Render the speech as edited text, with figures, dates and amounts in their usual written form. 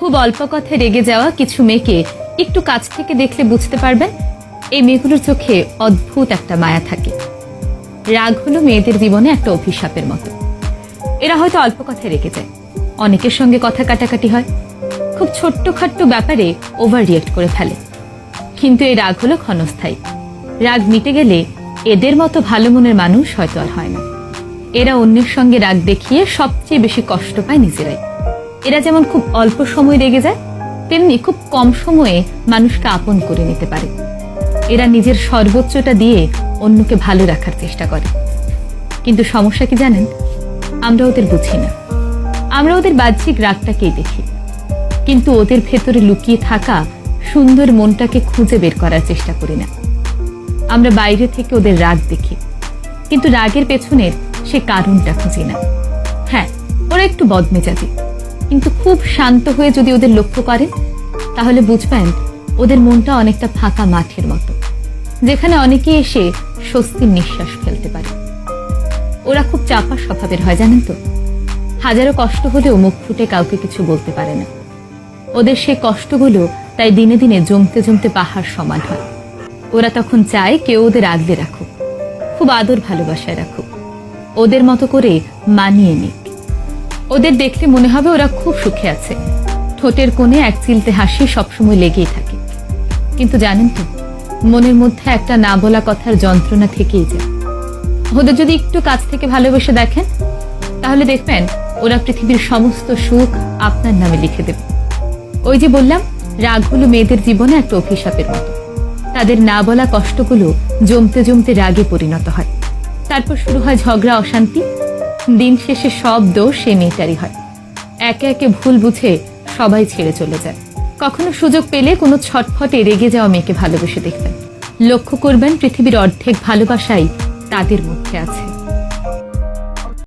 খুব অল্প কথায় রেগে যাওয়া কিছু মেয়েকে একটু কাছ থেকে দেখলে বুঝতে পারবেন এই মেয়েগুলোর চোখে অদ্ভুত একটা মায়া থাকে। রাগ হলো মেয়েদের জীবনে একটা অভিশাপের মতো। এরা হয়তো অল্প কথায় রেগে যায়, অনেকের সঙ্গে কথা কাটাকাটি হয়, খুব ছোট্টখাট্ট ব্যাপারে ওভার রিয়েক্ট করে ফেলে। কিন্তু এই রাগ হলো ক্ষণস্থায়ী। রাগ মিটে গেলে এদের মতো ভালো মনের মানুষ হয়তো আর হয় না। এরা অন্যের সঙ্গে রাগ দেখিয়ে সবচেয়ে বেশি কষ্ট পায় নিজেরাই। এরা যেমন খুব অল্প সময় রেগে যায়, তেমনি খুব কম সময়ে মানুষকে আপন করে নিতে পারে। এরা নিজের সর্বোচ্চটা দিয়ে অন্যকে ভালো রাখার চেষ্টা করে। কিন্তু সমস্যা কি জানেন, আমরা ওদের বুঝি না। আমরা ওদের বাহ্যিক রাগটাকেই দেখি, কিন্তু ওদের ভেতরে লুকিয়ে থাকা সুন্দর মনটাকে খুঁজে বের করার চেষ্টা করি না। আমরা বাইরে থেকে ওদের রাগ দেখি, কিন্তু রাগের পেছনের সে কারণটা খুঁজি না। হ্যাঁ, ওরা একটু বদমেজাজি, কিন্তু খুব শান্ত হয়ে যদি ওদের লক্ষ্য করেন তাহলে বুঝবেন ওদের মনটা অনেকটা ফাঁকা মাঠের মতো, যেখানে অনেকেই এসে স্বস্তির নিঃশ্বাস ফেলতে পারে। ওরা খুব চাপা স্বভাবের হয় জানেন তো। হাজারো কষ্ট হলেও মুখ ফুটে কাউকে কিছু বলতে পারে না। ওদের সে কষ্টগুলো তাই দিনে দিনে জমতে জমতে পাহাড় সমান হয়। ওরা তখন চায় কেউ ওদের আগলে রাখুক, খুব আদর ভালোবাসায় রাখুক, ওদের মতো করে মানিয়ে নিক। ওদের দেখলে মনে হবে ওরা খুব সুখে আছে, ঠোঁটের কোণে এক চিলতে হাসি সবসময় লেগেই থাকে। কিন্তু জানেন তো, মনের মধ্যে একটা না বলা কথার যন্ত্রণা থেকেই যায়। ওদের যদি একটু কাছ থেকে ভালোবেসে দেখেন তাহলে দেখবেন ওরা পৃথিবীর সমস্ত সুখ আপনার নামে লিখে দেবে। ওই যে বললাম, রাগ হলো মেয়েদের জীবনে একটা অভিশাপের মতো। তাদের না বলা কষ্টগুলো জমতে জমতে রাগে পরিণত হয়। তারপর শুরু হয় ঝগড়া, অশান্তি। দিন শেষে সব দোষ সে মেয়েটারই হয়। একে একে ভুল বুঝে সবাই ছেড়ে চলে যায়। কখনো সুযোগ পেলে কোনো ছটফটে রেগে যাওয়া মেয়েকে ভালোবেসে দেখবেন, লক্ষ্য করবেন পৃথিবীর অর্ধেক ভালোবাসাই তাদের মধ্যে আছে।